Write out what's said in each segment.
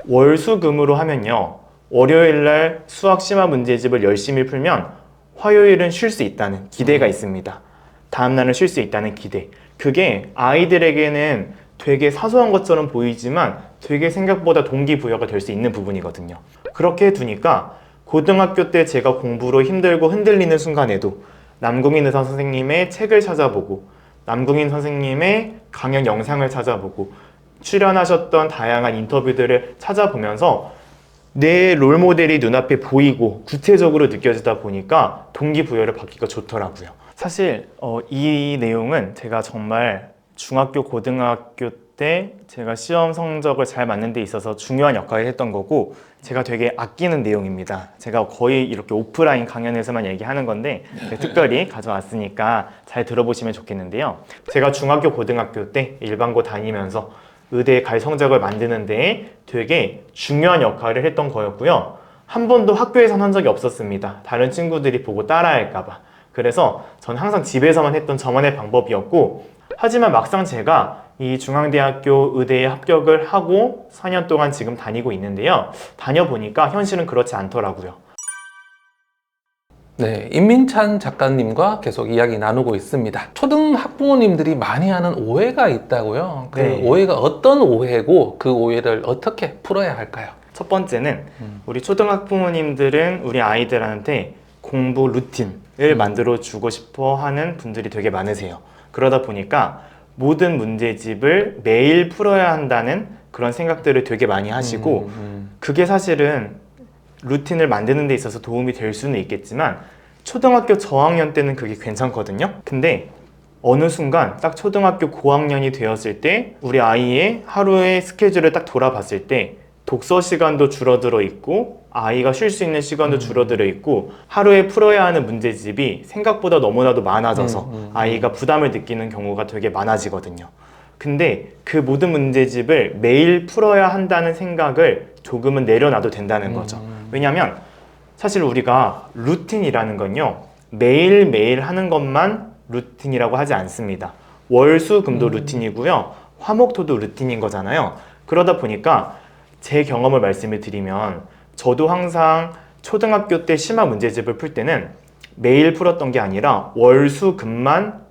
월수금으로 하면요, 월요일날 수학 심화 문제집을 열심히 풀면 화요일은 쉴 수 있다는 기대가 있습니다. 다음날은 쉴 수 있다는 기대. 그게 아이들에게는 되게 사소한 것처럼 보이지만 되게 생각보다 동기부여가 될 수 있는 부분이거든요. 그렇게 두니까 고등학교 때 제가 공부로 힘들고 흔들리는 순간에도 남궁인 의사 선생님의 책을 찾아보고 남궁인 선생님의 강연 영상을 찾아보고 출연하셨던 다양한 인터뷰들을 찾아보면서 내 롤모델이 눈앞에 보이고 구체적으로 느껴지다 보니까 동기부여를 받기가 좋더라고요. 사실 이 내용은 제가 정말 중학교, 고등학교 때 제가 시험 성적을 잘 맞는 데 있어서 중요한 역할을 했던 거고 제가 되게 아끼는 내용입니다. 제가 거의 이렇게 오프라인 강연에서만 얘기하는 건데 특별히 가져왔으니까 잘 들어보시면 좋겠는데요. 제가 중학교, 고등학교 때 일반고 다니면서 의대에 갈 성적을 만드는 데에 되게 중요한 역할을 했던 거였고요. 한 번도 학교에선 한 적이 없었습니다. 다른 친구들이 보고 따라할까봐. 그래서 전 항상 집에서만 했던 저만의 방법이었고, 하지만 막상 제가 이 중앙대학교 의대에 합격을 하고 4년 동안 지금 다니고 있는데요. 다녀보니까 현실은 그렇지 않더라고요. 네, 임민찬 작가님과 계속 이야기 나누고 있습니다. 초등 학부모님들이 많이 하는 오해가 있다고요. 그 네. 오해가 어떤 오해고 그 오해를 어떻게 풀어야 할까요? 첫 번째는 우리 초등학부모님들은 우리 아이들한테 공부 루틴을 만들어 주고 싶어 하는 분들이 되게 많으세요. 그러다 보니까 모든 문제집을 매일 풀어야 한다는 그런 생각들을 되게 많이 하시고 그게 사실은 루틴을 만드는 데 있어서 도움이 될 수는 있겠지만 초등학교 저학년 때는 그게 괜찮거든요. 근데 어느 순간 딱 초등학교 고학년이 되었을 때 우리 아이의 하루의 스케줄을 딱 돌아봤을 때 독서 시간도 줄어들어 있고 아이가 쉴 수 있는 시간도 줄어들어 있고 하루에 풀어야 하는 문제집이 생각보다 너무나도 많아져서 아이가 부담을 느끼는 경우가 되게 많아지거든요. 근데 그 모든 문제집을 매일 풀어야 한다는 생각을 조금은 내려놔도 된다는 거죠. 왜냐하면 사실 우리가 루틴이라는 건요, 매일매일 하는 것만 루틴이라고 하지 않습니다. 월수금도 루틴이고요, 화목토도 루틴인 거잖아요. 그러다 보니까 제 경험을 말씀을 드리면 저도 항상 초등학교 때 심화 문제집을 풀 때는 매일 풀었던 게 아니라 월수금만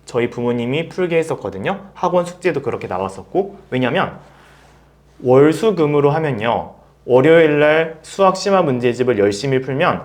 저희 부모님이 풀게 했었거든요. 학원 숙제도 그렇게 나왔었고, 왜냐면 월수금으로 하면요, 월요일날 수학 심화 문제집을 열심히 풀면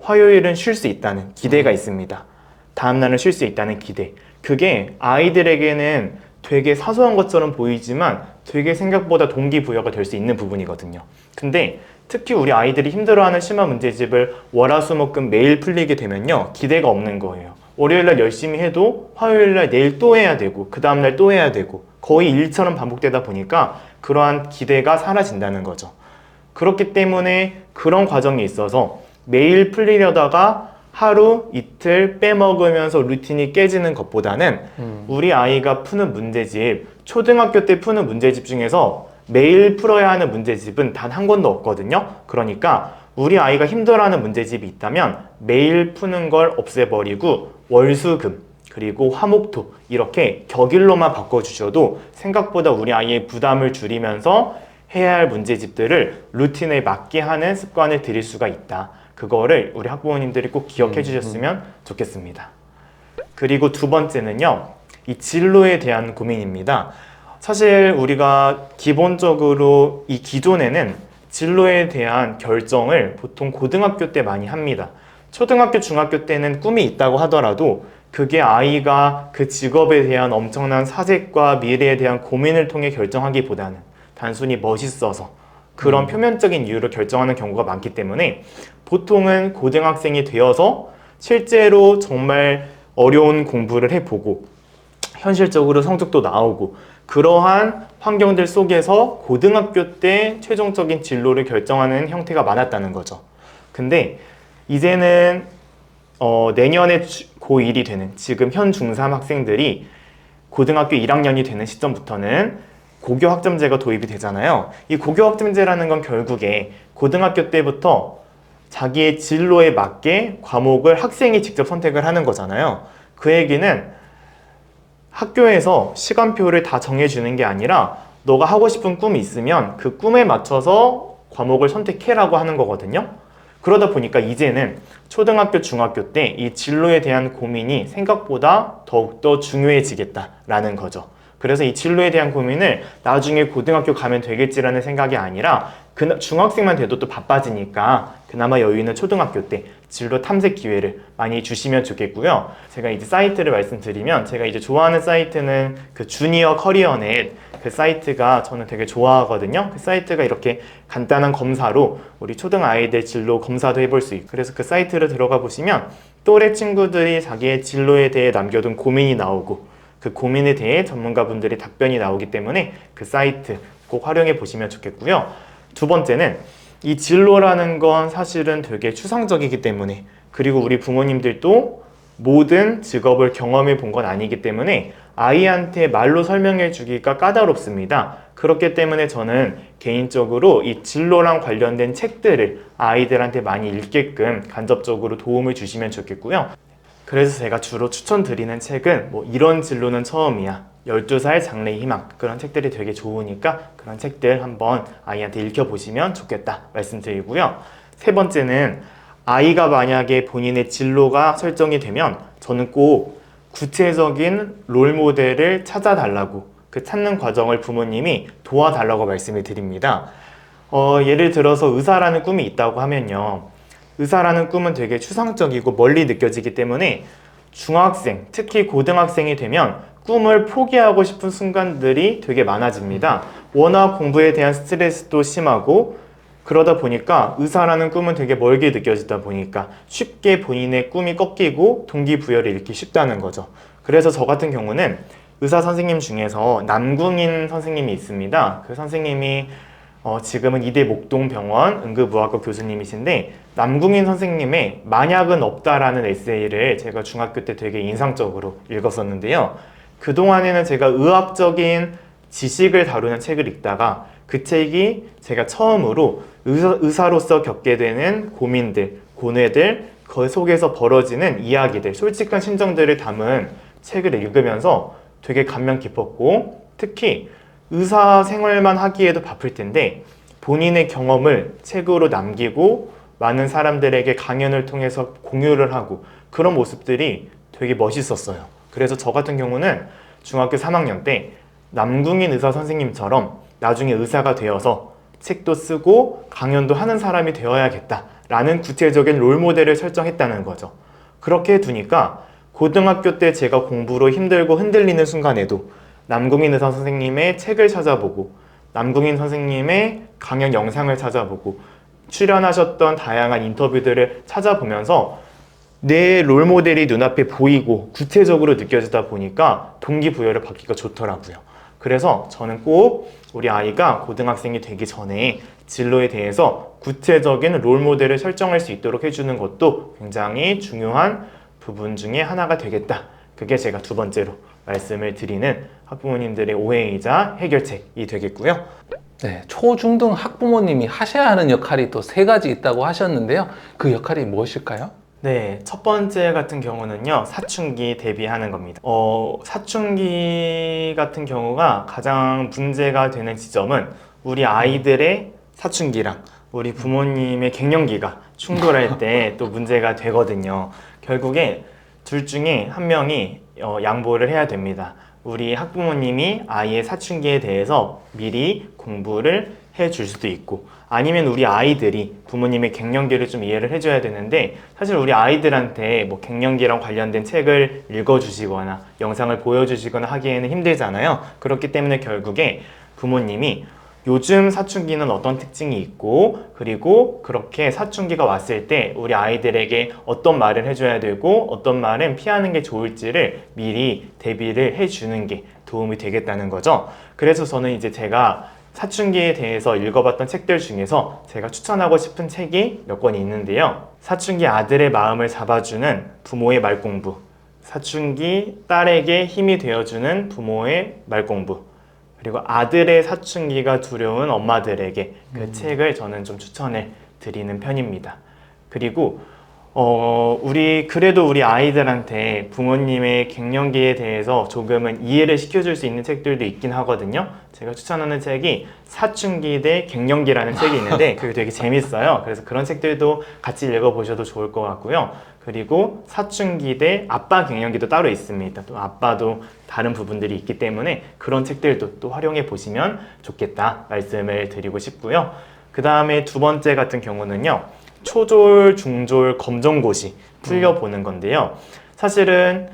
화요일은 쉴 수 있다는 기대가 있습니다. 다음날은 쉴 수 있다는 기대. 그게 아이들에게는 되게 사소한 것처럼 보이지만 되게 생각보다 동기부여가 될 수 있는 부분이거든요. 근데 특히 우리 아이들이 힘들어하는 심화 문제집을 월화수목금 매일 풀리게 되면요, 기대가 없는 거예요. 월요일날 열심히 해도 화요일날 내일 또 해야 되고 그 다음날 또 해야 되고 거의 일처럼 반복되다 보니까 그러한 기대가 사라진다는 거죠. 그렇기 때문에 그런 과정이 있어서 매일 풀리려다가 하루 이틀 빼먹으면서 루틴이 깨지는 것보다는 우리 아이가 푸는 문제집, 초등학교 때 푸는 문제집 중에서 매일 풀어야 하는 문제집은 단 한 권도 없거든요. 그러니까 우리 아이가 힘들어하는 문제집이 있다면 매일 푸는 걸 없애버리고 월수금 그리고 화목토 이렇게 격일로만 바꿔주셔도 생각보다 우리 아이의 부담을 줄이면서 해야 할 문제집들을 루틴에 맞게 하는 습관을 들일 수가 있다. 그거를 우리 학부모님들이 꼭 기억해 주셨으면 좋겠습니다. 그리고 두 번째는요, 이 진로에 대한 고민입니다. 사실 우리가 기본적으로 이 기존에는 진로에 대한 결정을 보통 고등학교 때 많이 합니다. 초등학교, 중학교 때는 꿈이 있다고 하더라도 그게 아이가 그 직업에 대한 엄청난 사색과 미래에 대한 고민을 통해 결정하기보다는 단순히 멋있어서 그런 표면적인 이유로 결정하는 경우가 많기 때문에 보통은 고등학생이 되어서 실제로 정말 어려운 공부를 해보고 현실적으로 성적도 나오고 그러한 환경들 속에서 고등학교 때 최종적인 진로를 결정하는 형태가 많았다는 거죠. 근데 이제는 내년에 고1이 되는 지금 현 중3 학생들이 고등학교 1학년이 되는 시점부터는 고교 학점제가 도입이 되잖아요. 이 고교 학점제라는 건 결국에 고등학교 때부터 자기의 진로에 맞게 과목을 학생이 직접 선택을 하는 거잖아요. 그 얘기는 학교에서 시간표를 다 정해주는 게 아니라 너가 하고 싶은 꿈이 있으면 그 꿈에 맞춰서 과목을 선택해라고 하는 거거든요. 그러다 보니까 이제는 초등학교, 중학교 때 이 진로에 대한 고민이 생각보다 더욱더 중요해지겠다라는 거죠. 그래서 이 진로에 대한 고민을 나중에 고등학교 가면 되겠지라는 생각이 아니라 중학생만 돼도 또 바빠지니까 그나마 여유 있는 초등학교 때 진로 탐색 기회를 많이 주시면 좋겠고요. 제가 이제 사이트를 말씀드리면 제가 이제 좋아하는 사이트는 그 주니어 커리어넷 그 사이트가 저는 되게 좋아하거든요. 그 사이트가 이렇게 간단한 검사로 우리 초등 아이들 진로 검사도 해볼 수 있고 그래서 그 사이트를 들어가 보시면 또래 친구들이 자기의 진로에 대해 남겨둔 고민이 나오고 그 고민에 대해 전문가분들의 답변이 나오기 때문에 그 사이트 꼭 활용해 보시면 좋겠고요. 두 번째는 이 진로라는 건 사실은 되게 추상적이기 때문에 그리고 우리 부모님들도 모든 직업을 경험해 본 건 아니기 때문에 아이한테 말로 설명해 주기가 까다롭습니다. 그렇기 때문에 저는 개인적으로 이 진로랑 관련된 책들을 아이들한테 많이 읽게끔 간접적으로 도움을 주시면 좋겠고요. 그래서 제가 주로 추천드리는 책은 뭐 이런 진로는 처음이야, 12살 장래의 희망, 그런 책들이 되게 좋으니까 그런 책들 한번 아이한테 읽혀보시면 좋겠다 말씀드리고요. 세 번째는 아이가 만약에 본인의 진로가 설정이 되면 저는 꼭 구체적인 롤모델을 찾아달라고 그 찾는 과정을 부모님이 도와달라고 말씀을 드립니다. 예를 들어서 의사라는 꿈이 있다고 하면요. 의사라는 꿈은 되게 추상적이고 멀리 느껴지기 때문에 중학생, 특히 고등학생이 되면 꿈을 포기하고 싶은 순간들이 되게 많아집니다. 워낙 공부에 대한 스트레스도 심하고 그러다 보니까 의사라는 꿈은 되게 멀게 느껴지다 보니까 쉽게 본인의 꿈이 꺾이고 동기부여를 잃기 쉽다는 거죠. 그래서 저 같은 경우는 의사 선생님 중에서 남궁인 선생님이 있습니다. 그 선생님이 지금은 이대 목동병원 응급의학과 교수님이신데 남궁인 선생님의 만약은 없다라는 에세이를 제가 중학교 때 되게 인상적으로 읽었었는데요. 그동안에는 제가 의학적인 지식을 다루는 책을 읽다가 그 책이 제가 처음으로 의사로서 겪게 되는 고민들, 고뇌들, 그 속에서 벌어지는 이야기들, 솔직한 심정들을 담은 책을 읽으면서 되게 감명 깊었고 특히 의사 생활만 하기에도 바쁠 텐데 본인의 경험을 책으로 남기고 많은 사람들에게 강연을 통해서 공유를 하고 그런 모습들이 되게 멋있었어요. 그래서 저 같은 경우는 중학교 3학년 때 남궁인 의사 선생님처럼 나중에 의사가 되어서 책도 쓰고 강연도 하는 사람이 되어야겠다라는 구체적인 롤모델을 설정했다는 거죠. 그렇게 두니까 고등학교 때 제가 공부로 힘들고 흔들리는 순간에도 남궁인 의사 선생님의 책을 찾아보고 남궁인 선생님의 강연 영상을 찾아보고 출연하셨던 다양한 인터뷰들을 찾아보면서 내 롤모델이 눈앞에 보이고 구체적으로 느껴지다 보니까 동기부여를 받기가 좋더라고요. 그래서 저는 꼭 우리 아이가 고등학생이 되기 전에 진로에 대해서 구체적인 롤모델을 설정할 수 있도록 해주는 것도 굉장히 중요한 부분 중에 하나가 되겠다. 그게 제가 두 번째로 말씀을 드리는 학부모님들의 오해이자 해결책이 되겠고요. 네, 초중등 학부모님이 하셔야 하는 역할이 또 3가지 있다고 하셨는데요. 그 역할이 무엇일까요? 네, 첫 번째 같은 경우는요, 사춘기 대비하는 겁니다. 사춘기 같은 경우가 가장 문제가 되는 지점은 우리 아이들의 사춘기랑 우리 부모님의 갱년기가 충돌할 때 또 문제가 되거든요. 결국에 둘 중에 한 명이 양보를 해야 됩니다. 우리 학부모님이 아이의 사춘기에 대해서 미리 공부를 해줄 수도 있고 아니면 우리 아이들이 부모님의 갱년기를 좀 이해를 해줘야 되는데 사실 우리 아이들한테 뭐 갱년기랑 관련된 책을 읽어주시거나 영상을 보여주시거나 하기에는 힘들잖아요. 그렇기 때문에 결국에 부모님이 요즘 사춘기는 어떤 특징이 있고 그리고 그렇게 사춘기가 왔을 때 우리 아이들에게 어떤 말을 해줘야 되고 어떤 말은 피하는 게 좋을지를 미리 대비를 해주는 게 도움이 되겠다는 거죠. 그래서 저는 이제 제가 사춘기에 대해서 읽어봤던 책들 중에서 제가 추천하고 싶은 책이 몇 권 있는데요. 사춘기 아들의 마음을 잡아주는 부모의 말공부, 사춘기 딸에게 힘이 되어주는 부모의 말공부, 그리고 아들의 사춘기가 두려운 엄마들에게 그 책을 저는 좀 추천을 드리는 편입니다. 그리고 그래도 우리 아이들한테 부모님의 갱년기에 대해서 조금은 이해를 시켜줄 수 있는 책들도 있긴 하거든요. 제가 추천하는 책이 사춘기 대 갱년기라는 책이 있는데 그게 되게 재밌어요. 그래서 그런 책들도 같이 읽어보셔도 좋을 것 같고요. 그리고 사춘기 대 아빠 갱년기도 따로 있습니다. 또 아빠도 다른 부분들이 있기 때문에 그런 책들도 또 활용해 보시면 좋겠다 말씀을 드리고 싶고요. 그 다음에 두 번째 같은 경우는요. 초졸, 중졸, 검정고시 풀려보는 건데요. 사실은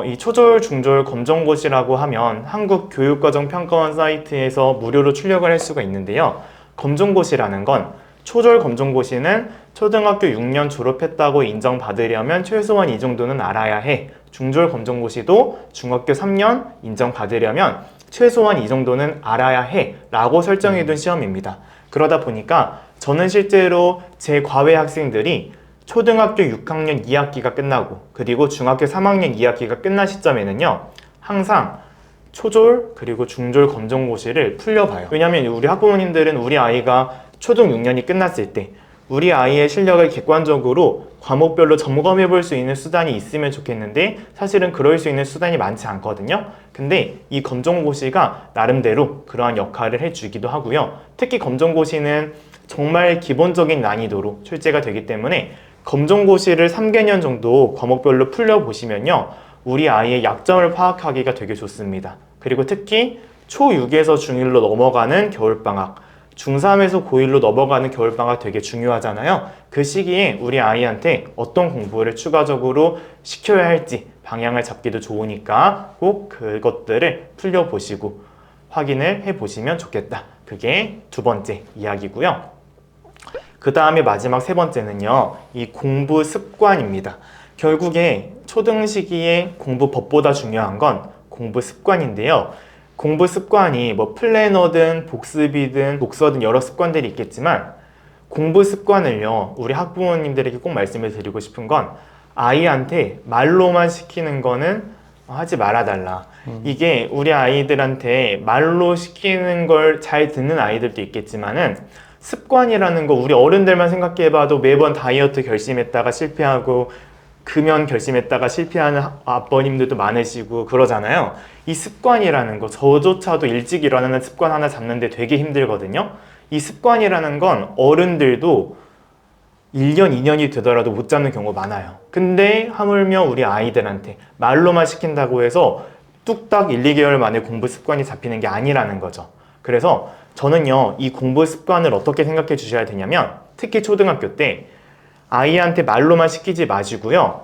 이 초졸, 중졸, 검정고시라고 하면 한국교육과정평가원 사이트에서 무료로 출력을 할 수가 있는데요. 검정고시라는 건 초졸 검정고시는 초등학교 6년 졸업했다고 인정받으려면 최소한 이 정도는 알아야 해. 중졸 검정고시도 중학교 3년 인정받으려면 최소한 이 정도는 알아야 해 라고 설정해둔 시험입니다. 그러다 보니까 저는 실제로 제 과외 학생들이 초등학교 6학년 2학기가 끝나고 그리고 중학교 3학년 2학기가 끝난 시점에는요 항상 초졸 그리고 중졸 검정고시를 풀려봐요. 왜냐하면 우리 학부모님들은 우리 아이가 초등 6년이 끝났을 때 우리 아이의 실력을 객관적으로 과목별로 점검해 볼 수 있는 수단이 있으면 좋겠는데 사실은 그럴 수 있는 수단이 많지 않거든요. 근데 이 검정고시가 나름대로 그러한 역할을 해주기도 하고요. 특히 검정고시는 정말 기본적인 난이도로 출제가 되기 때문에 검정고시를 3개년 정도 과목별로 풀려보시면요. 우리 아이의 약점을 파악하기가 되게 좋습니다. 그리고 특히 초6에서 중1로 넘어가는 겨울방학, 중3에서 고1로 넘어가는 겨울방학 되게 중요하잖아요. 그 시기에 우리 아이한테 어떤 공부를 추가적으로 시켜야 할지 방향을 잡기도 좋으니까 꼭 그것들을 풀려보시고 확인을 해보시면 좋겠다. 그게 두 번째 이야기고요. 그 다음에 마지막 세 번째는요. 이 공부 습관입니다. 결국에 초등 시기에 공부법보다 중요한 건 공부 습관인데요. 공부 습관이 뭐 플래너든 복습이든 독서든 여러 습관들이 있겠지만 공부 습관을요. 우리 학부모님들에게 꼭 말씀을 드리고 싶은 건 아이한테 말로만 시키는 거는 하지 말아달라. 이게 우리 아이들한테 말로 시키는 걸 잘 듣는 아이들도 있겠지만은 습관이라는 거 우리 어른들만 생각해봐도 매번 다이어트 결심했다가 실패하고 금연 결심했다가 실패하는 아버님들도 많으시고 그러잖아요. 이 습관이라는 거 저조차도 일찍 일어나는 습관 하나 잡는데 되게 힘들거든요. 이 습관이라는 건 어른들도 1년, 2년이 되더라도 못 잡는 경우가 많아요. 근데 하물며 우리 아이들한테 말로만 시킨다고 해서 뚝딱 1, 2개월 만에 공부 습관이 잡히는 게 아니라는 거죠. 그래서 저는요, 이 공부 습관을 어떻게 생각해 주셔야 되냐면 특히 초등학교 때 아이한테 말로만 시키지 마시고요.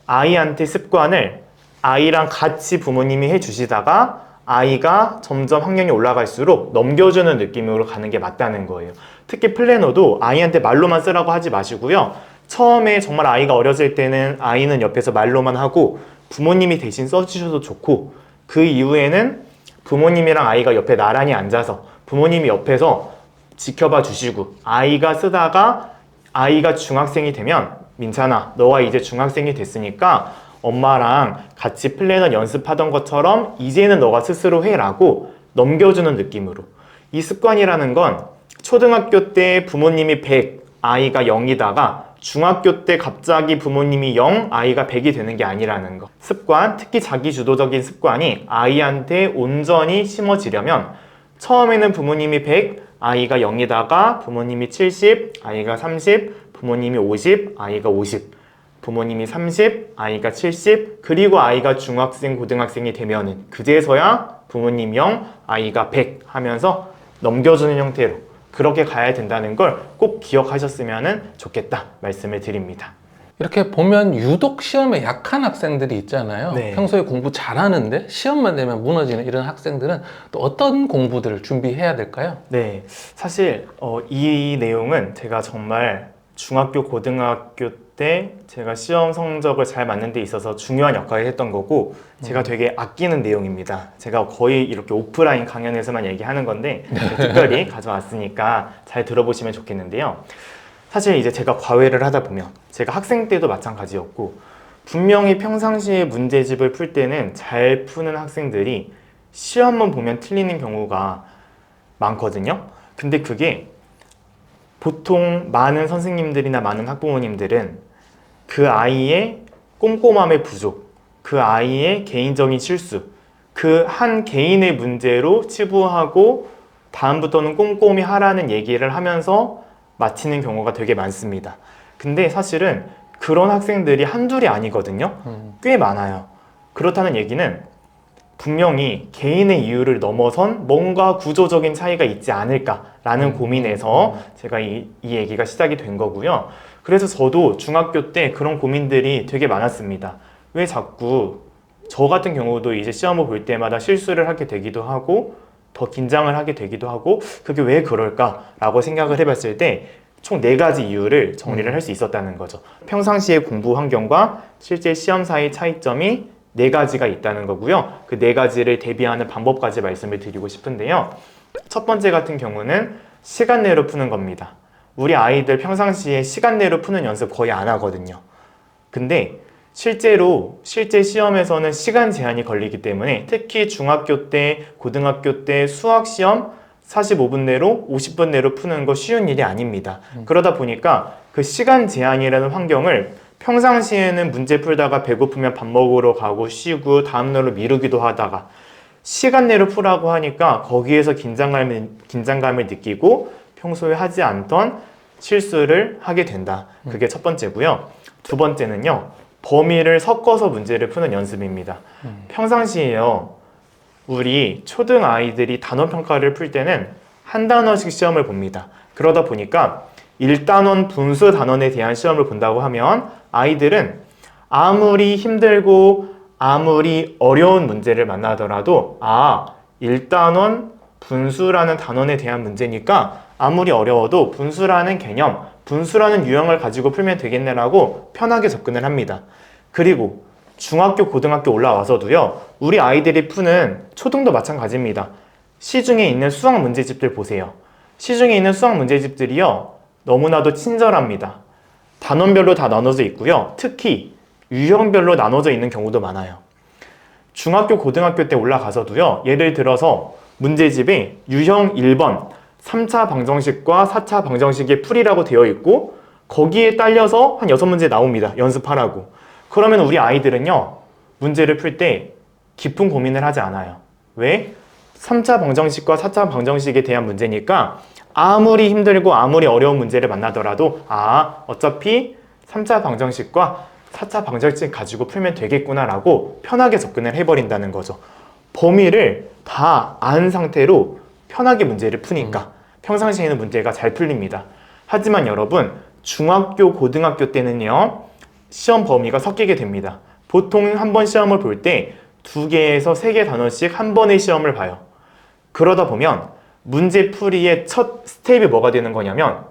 아이한테 습관을 아이랑 같이 부모님이 해주시다가 아이가 점점 학년이 올라갈수록 넘겨주는 느낌으로 가는 게 맞다는 거예요. 특히 플래너도 아이한테 말로만 쓰라고 하지 마시고요. 처음에 정말 아이가 어렸을 때는 아이는 옆에서 말로만 하고 부모님이 대신 써주셔도 좋고 그 이후에는 부모님이랑 아이가 옆에 나란히 앉아서 부모님이 옆에서 지켜봐 주시고 아이가 쓰다가 아이가 중학생이 되면 민찬아 너가 이제 중학생이 됐으니까 엄마랑 같이 플래너 연습하던 것처럼 이제는 너가 스스로 해라고 넘겨주는 느낌으로. 이 습관이라는 건 초등학교 때 부모님이 100, 아이가 0이다가 중학교 때 갑자기 부모님이 0, 아이가 100이 되는 게 아니라는 거. 습관, 특히 자기주도적인 습관이 아이한테 온전히 심어지려면 처음에는 부모님이 100, 아이가 0이다가 부모님이 70, 아이가 30, 부모님이 50, 아이가 50, 부모님이 30, 아이가 70, 그리고 아이가 중학생, 고등학생이 되면은 그제서야 부모님 0, 아이가 100 하면서 넘겨주는 형태로 그렇게 가야 된다는 걸 꼭 기억하셨으면 좋겠다 말씀을 드립니다. 이렇게 보면 유독 시험에 약한 학생들이 있잖아요. 네. 평소에 공부 잘하는데 시험만 되면 무너지는 이런 학생들은 또 어떤 공부들을 준비해야 될까요? 네, 사실 이 내용은 제가 정말 중학교, 고등학교 때 제가 시험 성적을 잘 맞는 데 있어서 중요한 역할을 했던 거고 제가 되게 아끼는 내용입니다. 제가 거의 이렇게 오프라인 강연에서만 얘기하는 건데 특별히 가져왔으니까 잘 들어보시면 좋겠는데요. 사실 이제 제가 과외를 하다 보면 제가 학생 때도 마찬가지였고 분명히 평상시에 문제집을 풀 때는 잘 푸는 학생들이 시험만 보면 틀리는 경우가 많거든요. 근데 그게 보통 많은 선생님들이나 많은 학부모님들은 그 아이의 꼼꼼함의 부족, 그 아이의 개인적인 실수, 그 한 개인의 문제로 치부하고 다음부터는 꼼꼼히 하라는 얘기를 하면서 마치는 경우가 되게 많습니다. 근데 사실은 그런 학생들이 한둘이 아니거든요. 꽤 많아요. 그렇다는 얘기는 분명히 개인의 이유를 넘어선 뭔가 구조적인 차이가 있지 않을까라는 고민에서 제가 이 얘기가 시작이 된 거고요. 그래서 저도 중학교 때 그런 고민들이 되게 많았습니다. 왜 자꾸 저 같은 경우도 이제 시험을 볼 때마다 실수를 하게 되기도 하고 더 긴장을 하게 되기도 하고 그게 왜 그럴까라고 생각을 해봤을 때 총 4가지 이유를 정리를 할 수 있었다는 거죠. 평상시의 공부 환경과 실제 시험 사이 차이점이 4가지가 있다는 거고요. 그 4가지를 대비하는 방법까지 말씀을 드리고 싶은데요. 첫 번째 같은 경우는 시간 내로 푸는 겁니다. 우리 아이들 평상시에 시간 내로 푸는 연습 거의 안 하거든요. 근데 실제 시험에서는 시간 제한이 걸리기 때문에 특히 중학교 때, 고등학교 때 수학 시험 45분 내로 50분 내로 푸는 거 쉬운 일이 아닙니다. 그러다 보니까 그 시간 제한이라는 환경을 평상시에는 문제 풀다가 배고프면 밥 먹으러 가고 쉬고 다음날로 미루기도 하다가 시간 내로 풀라고 하니까 거기에서 긴장감을 느끼고 평소에 하지 않던 실수를 하게 된다. 그게 첫 번째고요. 두 번째는요. 범위를 섞어서 문제를 푸는 연습입니다. 평상시에요. 우리 초등 아이들이 단원 평가를 풀 때는 한 단원씩 시험을 봅니다. 그러다 보니까 1단원 분수 단원에 대한 시험을 본다고 하면 아이들은 아무리 힘들고 아무리 어려운 문제를 만나더라도 1단원 분수라는 단원에 대한 문제니까 아무리 어려워도 분수라는 개념, 분수라는 유형을 가지고 풀면 되겠네라고 편하게 접근을 합니다. 그리고 중학교, 고등학교 올라와서도요. 우리 아이들이 푸는 초등도 마찬가지입니다. 시중에 있는 수학 문제집들 보세요. 시중에 있는 수학 문제집들이요. 너무나도 친절합니다. 단원별로 다 나눠져 있고요. 특히 유형별로 나눠져 있는 경우도 많아요. 중학교, 고등학교 때 올라가서도요. 예를 들어서 문제집에 유형 1번 3차 방정식과 4차 방정식의 풀이라고 되어 있고 거기에 딸려서 한 6문제 나옵니다. 연습하라고. 그러면 우리 아이들은요. 문제를 풀 때 깊은 고민을 하지 않아요. 왜? 3차 방정식과 4차 방정식에 대한 문제니까 아무리 힘들고 아무리 어려운 문제를 만나더라도 어차피 3차 방정식과 4차 방정식 가지고 풀면 되겠구나 라고 편하게 접근을 해버린다는 거죠. 범위를 다 안 상태로 편하게 문제를 푸니까 평상시에는 문제가 잘 풀립니다. 하지만 여러분 중학교, 고등학교 때는요. 시험 범위가 섞이게 됩니다. 보통 한 번 시험을 볼 때 2개에서 3개 단원씩 한 번의 시험을 봐요. 그러다 보면 문제 풀이의 첫 스텝이 뭐가 되는 거냐면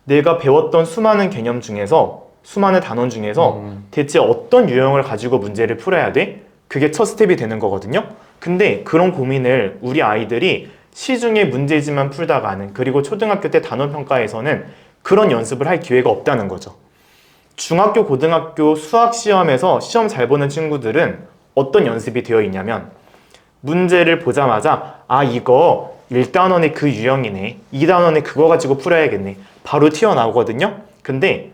내가 배웠던 수많은 개념 중에서 수많은 단원 중에서 대체 어떤 유형을 가지고 문제를 풀어야 돼? 그게 첫 스텝이 되는 거거든요. 근데 그런 고민을 우리 아이들이 시중에 문제지만 풀다가는 그리고 초등학교 때 단원평가에서는 그런 연습을 할 기회가 없다는 거죠. 중학교, 고등학교 수학 시험에서 시험 잘 보는 친구들은 어떤 연습이 되어 있냐면 문제를 보자마자 이거 1단원의 그 유형이네 2단원의 그거 가지고 풀어야겠네 바로 튀어나오거든요. 근데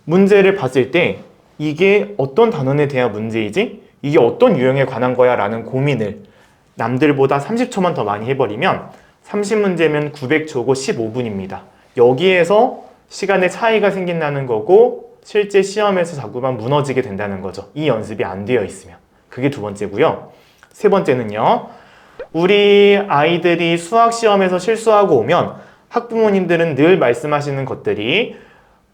문제를 봤을 때 이게 어떤 단원에 대한 문제이지? 이게 어떤 유형에 관한 거야? 라는 고민을 남들보다 30초만 더 많이 해버리면 30문제면 900초고 15분입니다. 여기에서 시간의 차이가 생긴다는 거고 실제 시험에서 자꾸만 무너지게 된다는 거죠. 이 연습이 안 되어 있으면. 그게 두 번째고요. 세 번째는요. 우리 아이들이 수학 시험에서 실수하고 오면 학부모님들은 늘 말씀하시는 것들이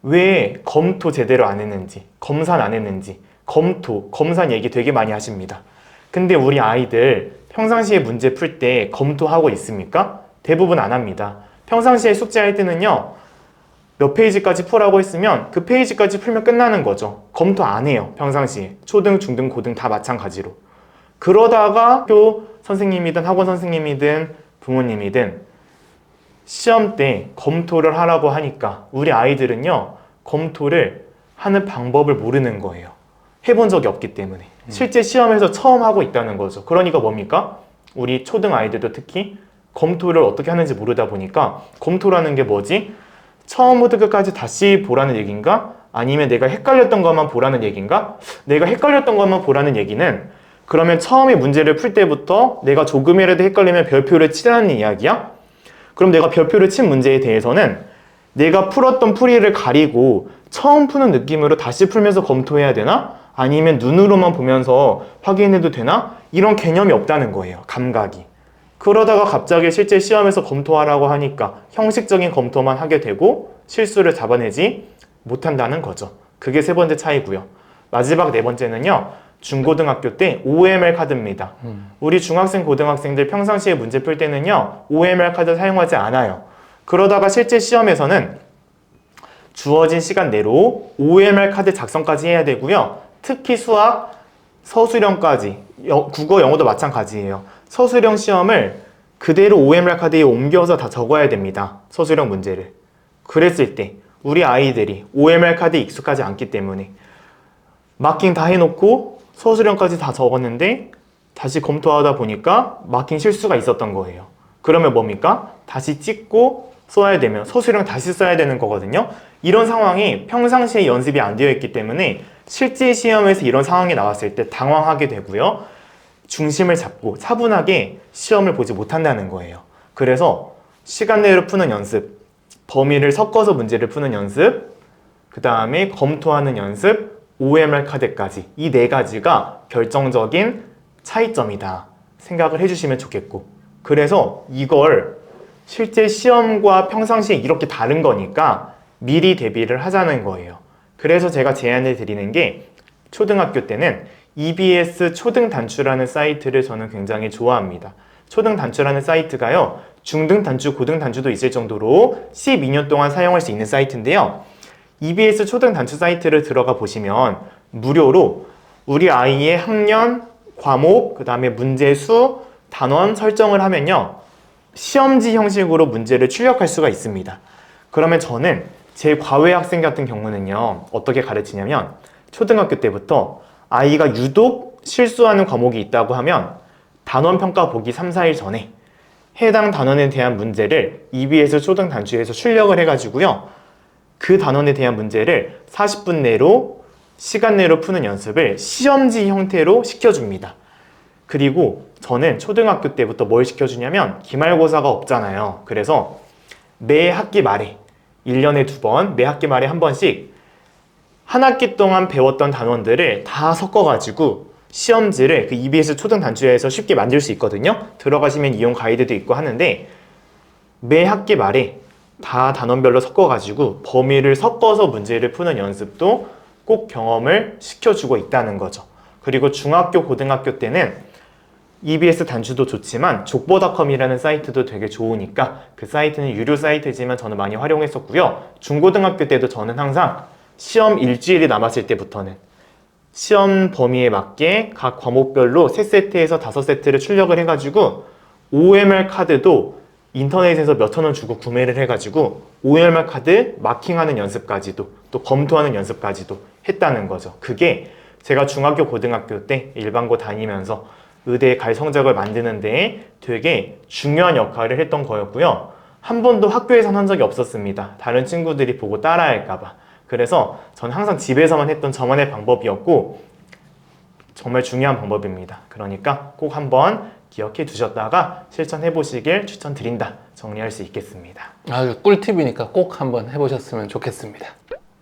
왜 검토 제대로 안 했는지, 검산 안 했는지, 검산 얘기 되게 많이 하십니다. 근데 우리 아이들 평상시에 문제 풀 때 검토하고 있습니까? 대부분 안 합니다. 평상시에 숙제할 때는요. 몇 페이지까지 풀라고 했으면 그 페이지까지 풀면 끝나는 거죠. 검토 안 해요. 평상시에. 초등, 중등, 고등 다 마찬가지로. 그러다가 학교 선생님이든 학원 선생님이든 부모님이든 시험 때 검토를 하라고 하니까 우리 아이들은요. 검토를 하는 방법을 모르는 거예요. 해본 적이 없기 때문에. 실제 시험에서 처음 하고 있다는 거죠. 그러니까 뭡니까? 우리 초등 아이들도 특히 검토를 어떻게 하는지 모르다 보니까 검토라는 게 뭐지? 처음부터 끝까지 다시 보라는 얘기인가? 아니면 내가 헷갈렸던 것만 보라는 얘기인가? 내가 헷갈렸던 것만 보라는 얘기는 그러면 처음에 문제를 풀 때부터 내가 조금이라도 헷갈리면 별표를 치라는 이야기야? 그럼 내가 별표를 친 문제에 대해서는 내가 풀었던 풀이를 가리고 처음 푸는 느낌으로 다시 풀면서 검토해야 되나? 아니면 눈으로만 보면서 확인해도 되나? 이런 개념이 없다는 거예요. 감각이. 그러다가 갑자기 실제 시험에서 검토하라고 하니까 형식적인 검토만 하게 되고 실수를 잡아내지 못한다는 거죠. 그게 세 번째 차이고요. 마지막 네 번째는요. 중고등학교 때 OMR 카드입니다. 우리 중학생, 고등학생들 평상시에 문제 풀 때는요. OMR 카드 사용하지 않아요. 그러다가 실제 시험에서는 주어진 시간 내로 OMR 카드 작성까지 해야 되고요. 특히 수학, 서술형까지, 국어, 영어도 마찬가지예요. 서술형 시험을 그대로 OMR 카드에 옮겨서 다 적어야 됩니다. 서술형 문제를. 그랬을 때 우리 아이들이 OMR 카드에 익숙하지 않기 때문에 마킹 다 해놓고 서술형까지 다 적었는데 다시 검토하다 보니까 마킹 실수가 있었던 거예요. 그러면 뭡니까? 다시 찍고 써야 되면 서술형 다시 써야 되는 거거든요. 이런 상황이 평상시에 연습이 안 되어 있기 때문에 실제 시험에서 이런 상황이 나왔을 때 당황하게 되고요. 중심을 잡고 차분하게 시험을 보지 못한다는 거예요. 그래서 시간 내로 푸는 연습, 범위를 섞어서 문제를 푸는 연습, 그 다음에 검토하는 연습, OMR 카드까지 이 네 가지가 결정적인 차이점이다 생각을 해주시면 좋겠고, 그래서 이걸 실제 시험과 평상시에 이렇게 다른 거니까 미리 대비를 하자는 거예요. 그래서 제가 제안을 드리는 게 초등학교 때는 EBS 초등단추라는 사이트를 저는 굉장히 좋아합니다. 초등단추라는 사이트가요. 중등단추, 고등단추도 있을 정도로 12년 동안 사용할 수 있는 사이트인데요. EBS 초등단추 사이트를 들어가 보시면 무료로 우리 아이의 학년, 과목, 그 다음에 문제수, 단원 설정을 하면요. 시험지 형식으로 문제를 출력할 수가 있습니다. 그러면 저는 제 과외 학생 같은 경우는요. 어떻게 가르치냐면 초등학교 때부터 아이가 유독 실수하는 과목이 있다고 하면 단원 평가 보기 3, 4일 전에 해당 단원에 대한 문제를 EBS 초등단추에서 출력을 해가지고요. 그 단원에 대한 문제를 40분 내로 시간 내로 푸는 연습을 시험지 형태로 시켜줍니다. 그리고 저는 초등학교 때부터 뭘 시켜주냐면 기말고사가 없잖아요. 그래서 매 학기 말에 1년에 2번, 매 학기 말에 한 번씩 한 학기 동안 배웠던 단원들을 다 섞어가지고 시험지를 그 EBS 초등단추에서 쉽게 만들 수 있거든요. 들어가시면 이용 가이드도 있고 하는데 매 학기 말에 다 단원별로 섞어가지고 범위를 섞어서 문제를 푸는 연습도 꼭 경험을 시켜주고 있다는 거죠. 그리고 중학교, 고등학교 때는 EBS 단추도 좋지만 족보닷컴이라는 사이트도 되게 좋으니까 그 사이트는 유료 사이트지만 저는 많이 활용했었고요. 중고등학교 때도 저는 항상 시험 일주일이 남았을 때부터는 시험 범위에 맞게 각 과목별로 3세트에서 5세트를 출력을 해가지고 OMR 카드도 인터넷에서 몇천 원 주고 구매를 해가지고 OMR 카드 마킹하는 연습까지도 또 검토하는 연습까지도 했다는 거죠. 그게 제가 중학교, 고등학교 때 일반고 다니면서 의대에 갈 성적을 만드는 데에 되게 중요한 역할을 했던 거였고요. 한 번도 학교에선 한 적이 없었습니다. 다른 친구들이 보고 따라할까봐. 그래서 전 항상 집에서만 했던 저만의 방법이었고 정말 중요한 방법입니다. 그러니까 꼭 한번 기억해 두셨다가 실천해 보시길 추천드린다. 정리할 수 있겠습니다. 아주 꿀팁이니까 꼭 한번 해보셨으면 좋겠습니다.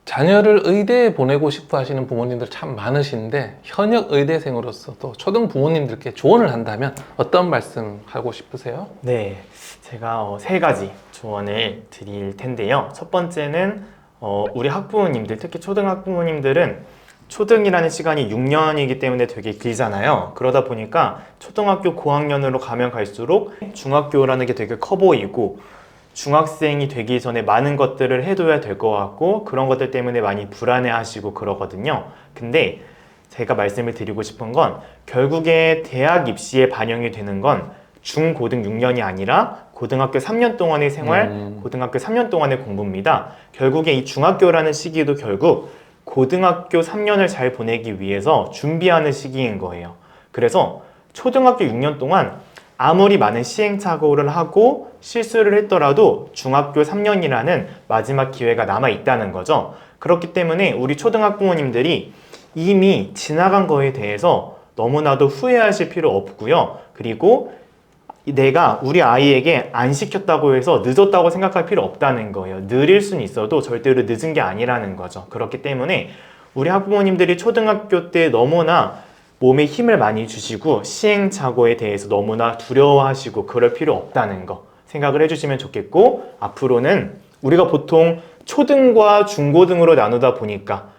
자녀를 의대에 보내고 싶어 하시는 부모님들 참 많으신데 현역 의대생으로서 또 초등 부모님들께 조언을 한다면 어떤 말씀 하고 싶으세요? 네, 제가 세 가지 조언을 드릴 텐데요. 첫 번째는 우리 학부모님들, 특히 초등 학부모님들은 초등이라는 시간이 6년이기 때문에 되게 길잖아요. 그러다 보니까 초등학교 고학년으로 가면 갈수록 중학교라는 게 되게 커 보이고 중학생이 되기 전에 많은 것들을 해둬야 될 것 같고 그런 것들 때문에 많이 불안해하시고 그러거든요. 근데 제가 말씀을 드리고 싶은 건 결국에 대학 입시에 반영이 되는 건 중, 고등 6년이 아니라 고등학교 3년 동안의 생활, 고등학교 3년 동안의 공부입니다. 결국에 이 중학교라는 시기도 결국 고등학교 3년을 잘 보내기 위해서 준비하는 시기인 거예요. 그래서 초등학교 6년 동안 아무리 많은 시행착오를 하고 실수를 했더라도 중학교 3년이라는 마지막 기회가 남아 있다는 거죠. 그렇기 때문에 우리 초등학부모님들이 이미 지나간 거에 대해서 너무나도 후회하실 필요 없고요. 그리고 내가 우리 아이에게 안 시켰다고 해서 늦었다고 생각할 필요 없다는 거예요. 느릴 수는 있어도 절대로 늦은 게 아니라는 거죠. 그렇기 때문에 우리 학부모님들이 초등학교 때 너무나 몸에 힘을 많이 주시고 시행착오에 대해서 너무나 두려워하시고 그럴 필요 없다는 거 생각을 해주시면 좋겠고, 앞으로는 우리가 보통 초등과 중고등으로 나누다 보니까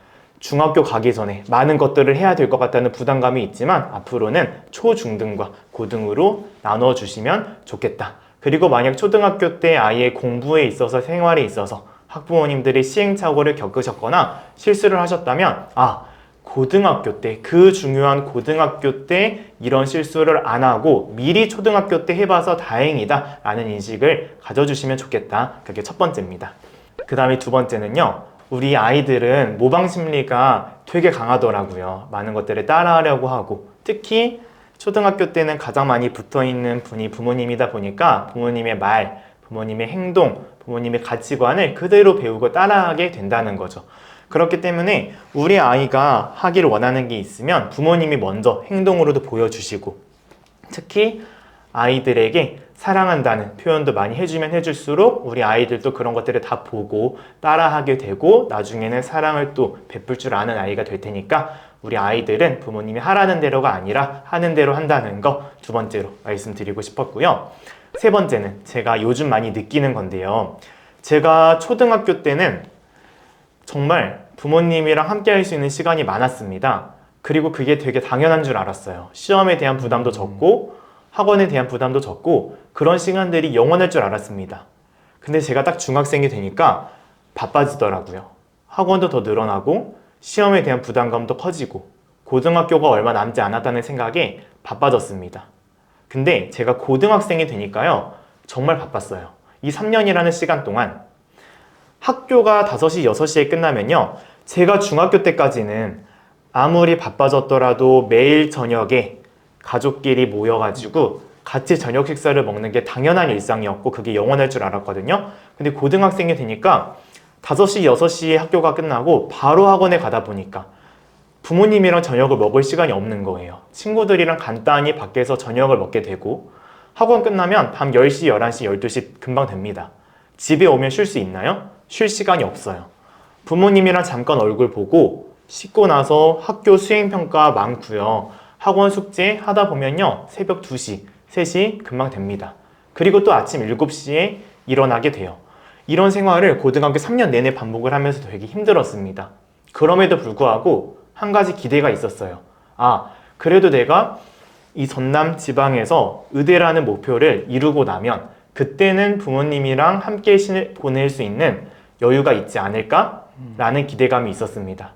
중학교 가기 전에 많은 것들을 해야 될 것 같다는 부담감이 있지만 앞으로는 초, 중등과 고등으로 나눠주시면 좋겠다. 그리고 만약 초등학교 때 아이의 공부에 있어서 생활에 있어서 학부모님들이 시행착오를 겪으셨거나 실수를 하셨다면 고등학교 때, 그 중요한 고등학교 때 이런 실수를 안 하고 미리 초등학교 때 해봐서 다행이다 라는 인식을 가져주시면 좋겠다. 그게 첫 번째입니다. 그 다음에 두 번째는요, 우리 아이들은 모방 심리가 되게 강하더라고요. 많은 것들을 따라하려고 하고, 특히 초등학교 때는 가장 많이 붙어있는 분이 부모님이다 보니까 부모님의 말, 부모님의 행동, 부모님의 가치관을 그대로 배우고 따라하게 된다는 거죠. 그렇기 때문에 우리 아이가 하기를 원하는 게 있으면 부모님이 먼저 행동으로도 보여주시고, 특히 아이들에게 사랑한다는 표현도 많이 해주면 해줄수록 우리 아이들도 그런 것들을 다 보고 따라하게 되고 나중에는 사랑을 또 베풀 줄 아는 아이가 될 테니까 우리 아이들은 부모님이 하라는 대로가 아니라 하는 대로 한다는 거 두 번째로 말씀드리고 싶었고요. 세 번째는 제가 요즘 많이 느끼는 건데요. 제가 초등학교 때는 정말 부모님이랑 함께 할 수 있는 시간이 많았습니다. 그리고 그게 되게 당연한 줄 알았어요. 시험에 대한 부담도 적고 학원에 대한 부담도 적고 그런 시간들이 영원할 줄 알았습니다. 근데 제가 딱 중학생이 되니까 바빠지더라고요. 학원도 더 늘어나고 시험에 대한 부담감도 커지고 고등학교가 얼마 남지 않았다는 생각에 바빠졌습니다. 근데 제가 고등학생이 되니까요, 정말 바빴어요. 이 3년이라는 시간 동안 학교가 5시, 6시에 끝나면요, 제가 중학교 때까지는 아무리 바빠졌더라도 매일 저녁에 가족끼리 모여가지고 같이 저녁 식사를 먹는 게 당연한 일상이었고 그게 영원할 줄 알았거든요. 근데 고등학생이 되니까 5시, 6시에 학교가 끝나고 바로 학원에 가다 보니까 부모님이랑 저녁을 먹을 시간이 없는 거예요. 친구들이랑 간단히 밖에서 저녁을 먹게 되고 학원 끝나면 밤 10시, 11시, 12시 금방 됩니다. 집에 오면 쉴 수 있나요? 쉴 시간이 없어요. 부모님이랑 잠깐 얼굴 보고 씻고 나서 학교 수행평가 많고요. 학원 숙제 하다 보면요, 새벽 2시, 3시 금방 됩니다. 그리고 또 아침 7시에 일어나게 돼요. 이런 생활을 고등학교 3년 내내 반복을 하면서 되게 힘들었습니다. 그럼에도 불구하고 한 가지 기대가 있었어요. 그래도 내가 이 전남 지방에서 의대라는 목표를 이루고 나면 그때는 부모님이랑 함께 보낼 수 있는 여유가 있지 않을까라는 기대감이 있었습니다.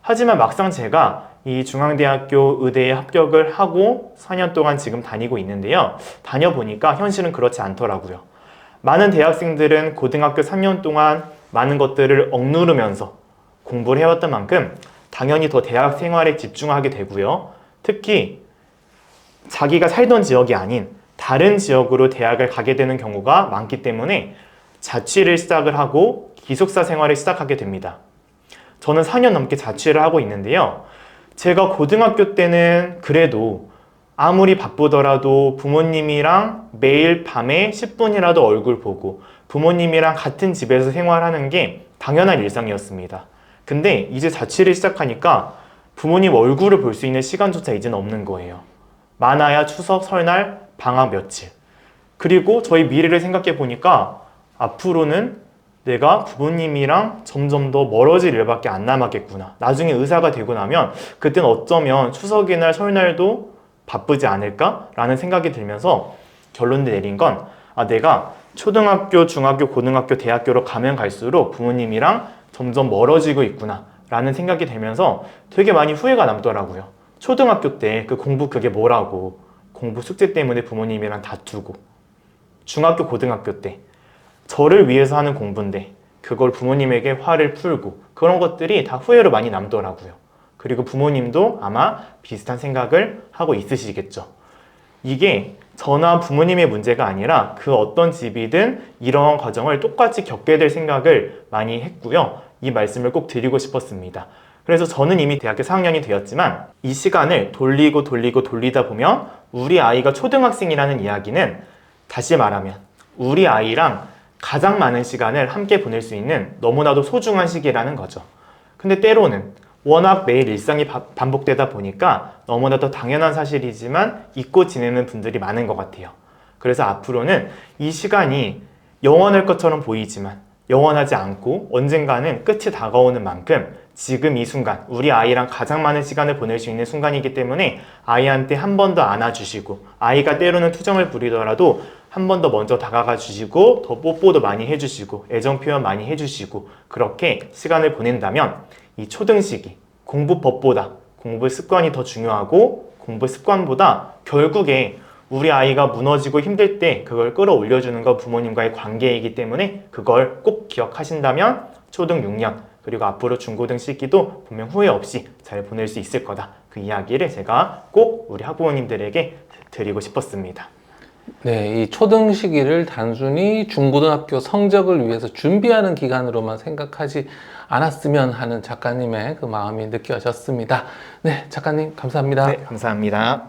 하지만 막상 제가 이 중앙대학교 의대에 합격을 하고 4년 동안 지금 다니고 있는데요. 다녀보니까 현실은 그렇지 않더라고요. 많은 대학생들은 고등학교 3년 동안 많은 것들을 억누르면서 공부를 해왔던 만큼 당연히 더 대학 생활에 집중하게 되고요. 특히 자기가 살던 지역이 아닌 다른 지역으로 대학을 가게 되는 경우가 많기 때문에 자취를 시작을 하고 기숙사 생활을 시작하게 됩니다. 저는 4년 넘게 자취를 하고 있는데요. 제가 고등학교 때는 그래도 아무리 바쁘더라도 부모님이랑 매일 밤에 10분이라도 얼굴 보고 부모님이랑 같은 집에서 생활하는 게 당연한 일상이었습니다. 근데 이제 자취를 시작하니까 부모님 얼굴을 볼 수 있는 시간조차 이제는 없는 거예요. 많아야 추석, 설날, 방학 며칠. 그리고 저희 미래를 생각해 보니까 앞으로는 내가 부모님이랑 점점 더 멀어질 일밖에 안 남았겠구나. 나중에 의사가 되고 나면 그땐 어쩌면 추석의 날, 설날도 바쁘지 않을까라는 생각이 들면서 결론 내린 건 내가 초등학교, 중학교, 고등학교, 대학교로 가면 갈수록 부모님이랑 점점 멀어지고 있구나 라는 생각이 들면서 되게 많이 후회가 남더라고요. 초등학교 때 그 공부 그게 뭐라고 공부 숙제 때문에 부모님이랑 다투고, 중학교, 고등학교 때 저를 위해서 하는 공부인데 그걸 부모님에게 화를 풀고, 그런 것들이 다 후회로 많이 남더라고요. 그리고 부모님도 아마 비슷한 생각을 하고 있으시겠죠. 이게 저나 부모님의 문제가 아니라 그 어떤 집이든 이런 과정을 똑같이 겪게 될 생각을 많이 했고요. 이 말씀을 꼭 드리고 싶었습니다. 그래서 저는 이미 대학교 4학년이 되었지만 이 시간을 돌리다 보면 우리 아이가 초등학생이라는 이야기는 다시 말하면 우리 아이랑 가장 많은 시간을 함께 보낼 수 있는 너무나도 소중한 시기라는 거죠. 근데 때로는 워낙 매일 일상이 반복되다 보니까 너무나도 당연한 사실이지만 잊고 지내는 분들이 많은 것 같아요. 그래서 앞으로는 이 시간이 영원할 것처럼 보이지만 영원하지 않고 언젠가는 끝이 다가오는 만큼 지금 이 순간 우리 아이랑 가장 많은 시간을 보낼 수 있는 순간이기 때문에 아이한테 한 번 더 안아주시고 아이가 때로는 투정을 부리더라도 한 번 더 먼저 다가가 주시고 더 뽀뽀도 많이 해주시고 애정 표현 많이 해주시고 그렇게 시간을 보낸다면 이 초등 시기 공부법보다 공부 습관이 더 중요하고 공부 습관보다 결국에 우리 아이가 무너지고 힘들 때 그걸 끌어올려주는 건 부모님과의 관계이기 때문에 그걸 꼭 기억하신다면 초등 6년 그리고 앞으로 중고등 시기도 분명 후회 없이 잘 보낼 수 있을 거다. 그 이야기를 제가 꼭 우리 학부모님들에게 드리고 싶었습니다. 네, 이 초등 시기를 단순히 중고등학교 성적을 위해서 준비하는 기간으로만 생각하지 않았으면 하는 작가님의 그 마음이 느껴졌습니다. 네, 작가님 감사합니다. 네, 감사합니다.